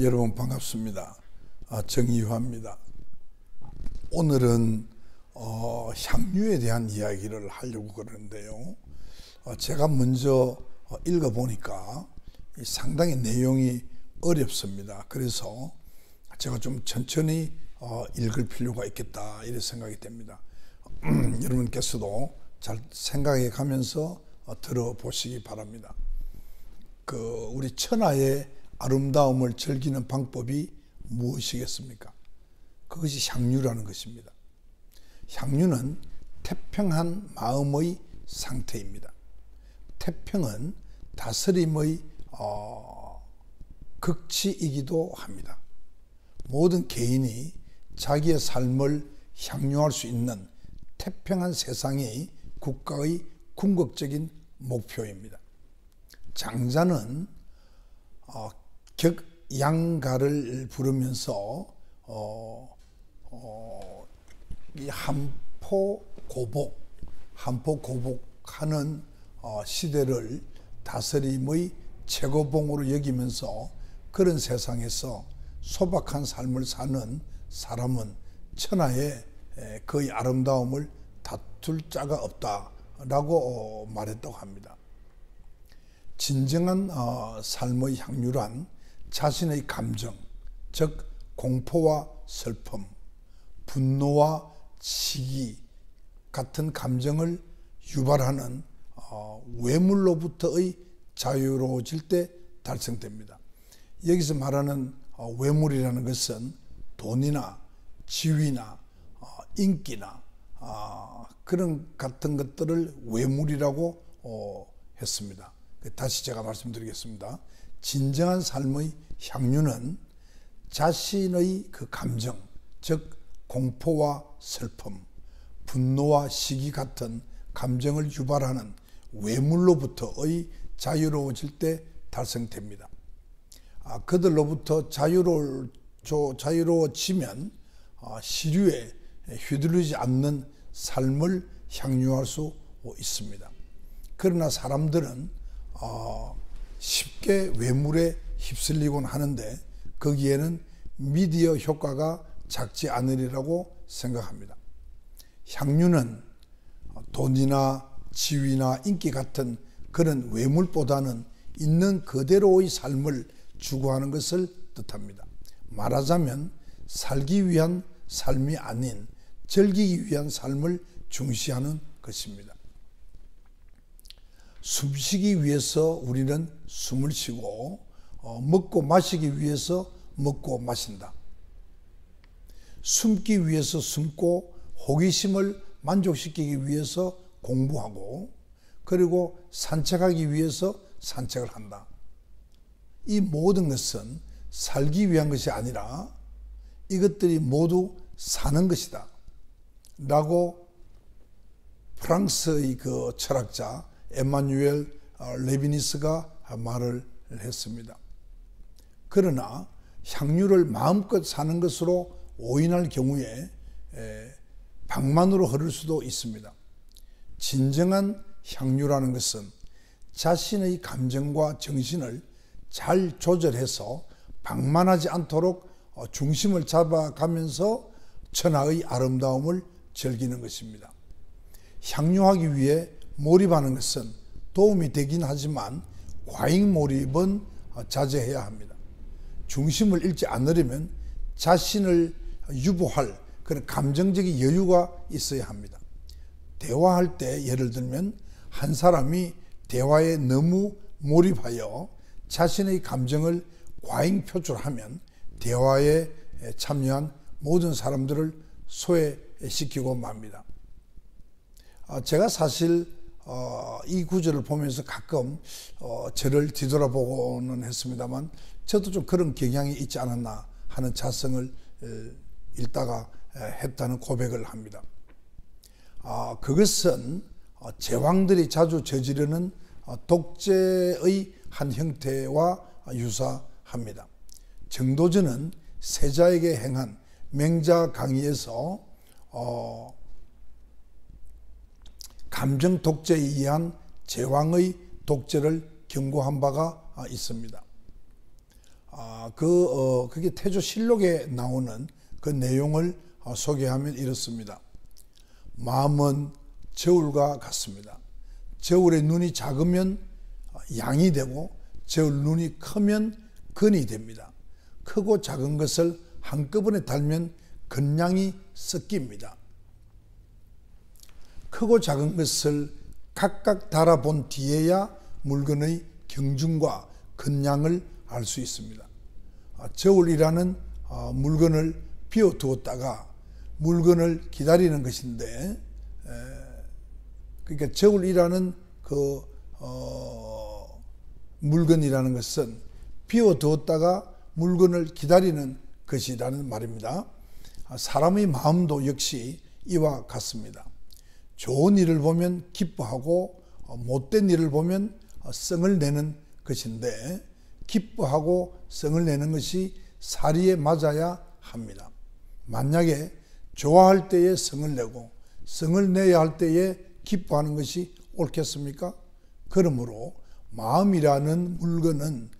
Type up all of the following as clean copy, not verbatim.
여러분 반갑습니다. 정의화입니다. 오늘은 향유에 대한 이야기를 하려고 그러는데요. 제가 먼저 읽어보니까 상당히 내용이 어렵습니다. 그래서 제가 좀 천천히 읽을 필요가 있겠다 이런 생각이 됩니다. 여러분께서도 잘 생각해 가면서 들어보시기 바랍니다. 우리 천하의 아름다움을 즐기는 방법이 무엇이겠습니까? 그것이 향유라는 것입니다. 향유는 태평한 마음의 상태입니다. 태평은 다스림의 극치이기도 합니다. 모든 개인이 자기의 삶을 향유할 수 있는 태평한 세상이 국가의 궁극적인 목표입니다. 장자는 격양가를 부르면서 이 한포고복하는 시대를 다스림의 최고봉으로 여기면서 그런 세상에서 소박한 삶을 사는 사람은 천하에 그의 아름다움을 다툴 자가 없다라고 말했다고 합니다. 진정한 삶의 향유란 자신의 감정, 즉 공포와 슬픔, 분노와 시기 같은 감정을 유발하는 외물로부터의 자유로워질 때 달성됩니다. 여기서 말하는 외물이라는 것은 돈이나 지위나 인기나 그런 같은 것들을 외물이라고 했습니다. 다시 제가 말씀드리겠습니다. 진정한 삶의 향유는 자신의 그 감정, 즉 공포와 슬픔, 분노와 시기 같은 감정을 유발하는 외물로부터의 자유로워질 때 달성됩니다. 그들로부터 자유로워지면 시류에 휘둘리지 않는 삶을 향유할 수 있습니다. 그러나 사람들은 쉽게 외물에 휩쓸리곤 하는데 거기에는 미디어 효과가 작지 않으리라고 생각합니다. 향유는 돈이나 지위나 인기 같은 그런 외물보다는 있는 그대로의 삶을 추구하는 것을 뜻합니다. 말하자면 살기 위한 삶이 아닌 즐기기 위한 삶을 중시하는 것입니다. 숨쉬기 위해서 우리는 숨을 쉬고 먹고 마시기 위해서 먹고 마신다. 숨기 위해서 숨고 호기심을 만족시키기 위해서 공부하고 그리고 산책하기 위해서 산책을 한다. 이 모든 것은 살기 위한 것이 아니라 이것들이 모두 사는 것이다 라고 프랑스의 그 철학자 에마누엘 레비니스가 말을 했습니다. 그러나 향유를 마음껏 사는 것으로 오인할 경우에 방만으로 흐를 수도 있습니다. 진정한 향유라는 것은 자신의 감정과 정신을 잘 조절해서 방만하지 않도록 중심을 잡아가면서 천하의 아름다움을 즐기는 것입니다. 향유하기 위해 몰입하는 것은 도움이 되긴 하지만 과잉 몰입은 자제해야 합니다. 중심을 잃지 않으려면 자신을 유보할 그런 감정적인 여유가 있어야 합니다. 대화할 때 예를 들면 한 사람이 대화에 너무 몰입하여 자신의 감정을 과잉 표출하면 대화에 참여한 모든 사람들을 소외시키고 맙니다. 제가 사실 이 구절을 보면서 가끔 저를 뒤돌아보고는 했습니다만 저도 좀 그런 경향이 있지 않았나 하는 자성을 읽다가 했다는 고백을 합니다. 그것은 제왕들이 자주 저지르는 독재의 한 형태와 유사합니다. 정도전은 세자에게 행한 맹자 강의에서 감정 독재에 의한 제왕의 독재를 경고한 바가 있습니다. 그게 태조실록에 나오는 그 내용을 소개하면 이렇습니다. 마음은 저울과 같습니다. 저울의 눈이 작으면 양이 되고 저울 눈이 크면 근이 됩니다. 크고 작은 것을 한꺼번에 달면 근량이 섞입니다. 크고 작은 것을 각각 달아본 뒤에야 물건의 경중과 근량을 알 수 있습니다. 저울이라는 물건을 비워두었다가 물건을 기다리는 것인데, 그러니까 저울이라는 그 물건이라는 것은 비워두었다가 물건을 기다리는 것이라는 말입니다. 사람의 마음도 역시 이와 같습니다. 좋은 일을 보면 기뻐하고 못된 일을 보면 성을 내는 것인데, 기뻐하고 성을 내는 것이 사리에 맞아야 합니다. 만약에 좋아할 때에 성을 내고 성을 내야 할 때에 기뻐하는 것이 옳겠습니까? 그러므로 마음이라는 물건은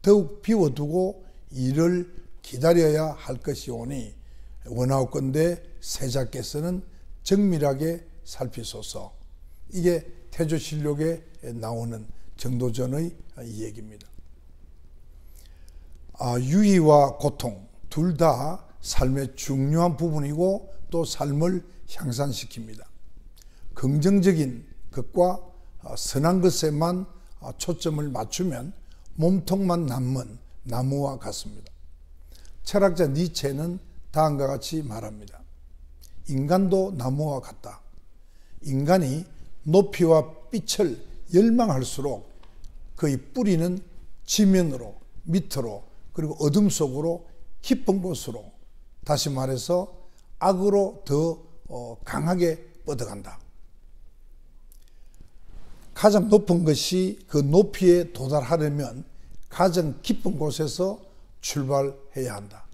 더욱 비워두고 일을 기다려야 할 것이오니 원하옵건대 세자께서는 정밀하게 살피소서. 이게 태조실록에 나오는 정도전의 얘기입니다. 유희와 고통 둘 다 삶의 중요한 부분이고 또 삶을 향상시킵니다. 긍정적인 것과 선한 것에만 초점을 맞추면 몸통만 남은 나무와 같습니다. 철학자 니체는 다음과 같이 말합니다. 인간도 나무와 같다. 인간이 높이와 빛을 열망할수록 그의 뿌리는 지면으로, 밑으로, 그리고 어둠 속으로, 깊은 곳으로, 다시 말해서 악으로 더 강하게 뻗어간다. 가장 높은 것이 그 높이에 도달하려면 가장 깊은 곳에서 출발해야 한다.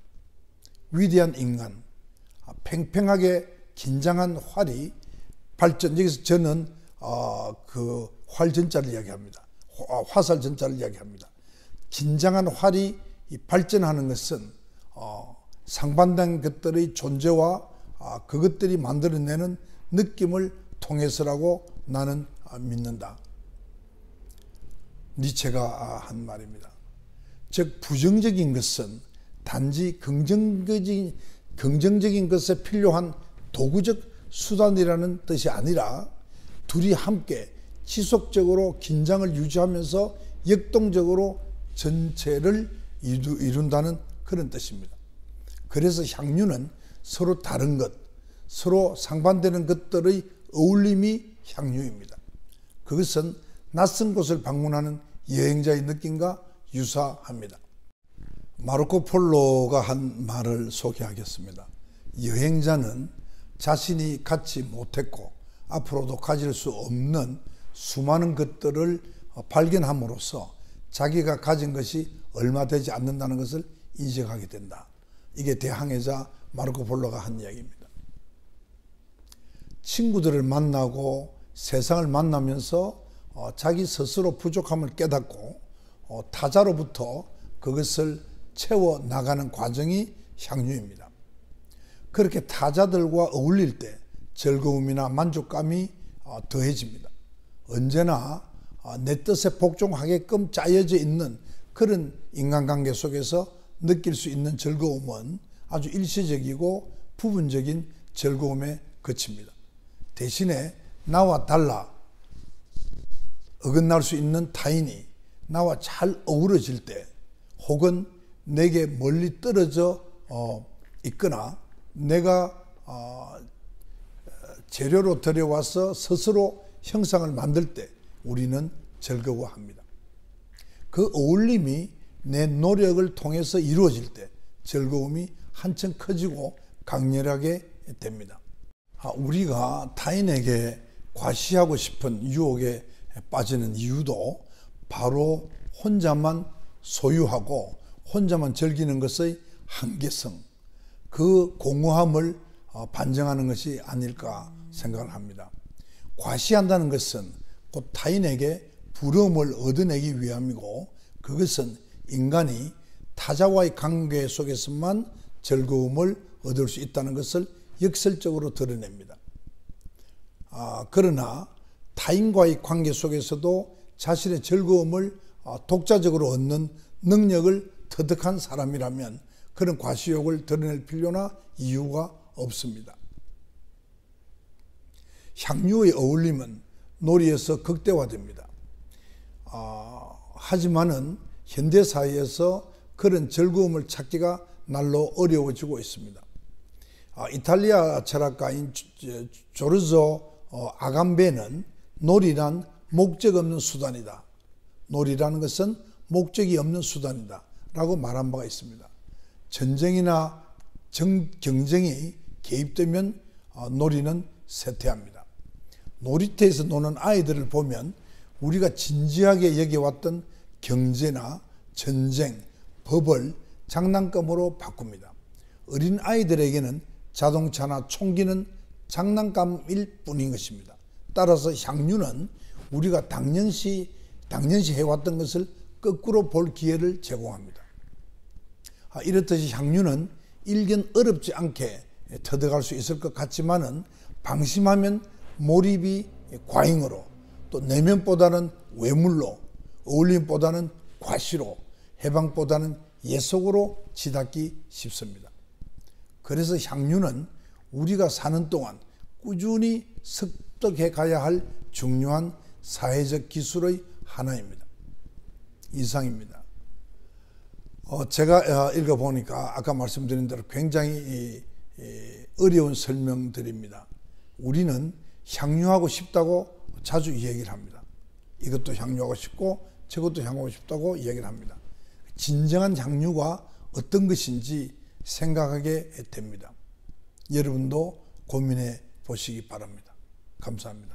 위대한 인간, 팽팽하게 긴장한 활이 발전, 여기서 저는 그 활전자를 이야기합니다. 화살 전자를 이야기합니다. 긴장한 활이 발전하는 것은 상반된 것들의 존재와 그것들이 만들어내는 느낌을 통해서라고 나는 믿는다. 니체가 한 말입니다. 즉 부정적인 것은 단지 긍정적인 것에 필요한 도구적 수단이라는 뜻이 아니라 둘이 함께 지속적으로 긴장을 유지하면서 역동적으로 전체를 이룬다는 그런 뜻입니다. 그래서 향유는 서로 다른 것, 서로 상반되는 것들의 어울림이 향유입니다. 그것은 낯선 곳을 방문하는 여행자의 느낌과 유사합니다. 마르코 폴로가 한 말을 소개하겠습니다. 여행자는 자신이 갖지 못했고 앞으로도 가질 수 없는 수많은 것들을 발견함으로써 자기가 가진 것이 얼마 되지 않는다는 것을 인식하게 된다. 이게 대항해자 마르코 폴로가 한 이야기입니다. 친구들을 만나고 세상을 만나면서 자기 스스로 부족함을 깨닫고 타자로부터 그것을 채워나가는 과정이 향유입니다. 그렇게 타자들과 어울릴 때 즐거움이나 만족감이 더해집니다. 언제나 내 뜻에 복종하게끔 짜여져 있는 그런 인간관계 속에서 느낄 수 있는 즐거움은 아주 일시적이고 부분적인 즐거움에 그칩니다. 대신에 나와 달라 어긋날 수 있는 타인이 나와 잘 어우러질 때, 혹은 내게 멀리 떨어져 있거나 내가 재료로 들여와서 스스로 형상을 만들 때 우리는 즐거워합니다. 그 어울림이 내 노력을 통해서 이루어질 때 즐거움이 한층 커지고 강렬하게 됩니다. 우리가 타인에게 과시하고 싶은 유혹에 빠지는 이유도 바로 혼자만 소유하고 혼자만 즐기는 것의 한계성, 그 공허함을 반증하는 것이 아닐까 생각을 합니다. 과시한다는 것은 곧 타인에게 부러움을 얻어내기 위함이고, 그것은 인간이 타자와의 관계 속에서만 즐거움을 얻을 수 있다는 것을 역설적으로 드러냅니다. 그러나 타인과의 관계 속에서도 자신의 즐거움을 독자적으로 얻는 능력을 터득한 사람이라면 그런 과시욕을 드러낼 필요나 이유가 없습니다. 향유의 어울림은 놀이에서 극대화됩니다. 하지만은 현대사회에서 그런 즐거움을 찾기가 날로 어려워지고 있습니다. 이탈리아 철학가인 조르조 아감베는 놀이란 목적 없는 수단이다. 놀이라는 것은 목적이 없는 수단이다 라고 말한 바가 있습니다. 전쟁이나 경쟁이 개입되면 놀이는 쇠퇴합니다. 놀이터에서 노는 아이들을 보면 우리가 진지하게 여겨왔던 경제나 전쟁, 법을 장난감으로 바꿉니다. 어린 아이들에게는 자동차나 총기는 장난감일 뿐인 것입니다. 따라서 향유는 우리가 당연시 해왔던 것을 거꾸로 볼 기회를 제공합니다. 이렇듯이 향유는 일견 어렵지 않게 터득할 수 있을 것 같지만은 방심하면 몰입이 과잉으로, 또 내면보다는 외물로, 어울림보다는 과시로, 해방보다는 예속으로 치닫기 쉽습니다. 그래서 향유는 우리가 사는 동안 꾸준히 습득해 가야 할 중요한 사회적 기술의 하나입니다. 이상입니다. 제가 읽어보니까 아까 말씀드린 대로 굉장히 어려운 설명들입니다. 우리는 향유하고 싶다고 자주 이야기를 합니다. 이것도 향유하고 싶고 저것도 향유하고 싶다고 이야기를 합니다. 진정한 향유가 어떤 것인지 생각하게 됩니다. 여러분도 고민해 보시기 바랍니다. 감사합니다.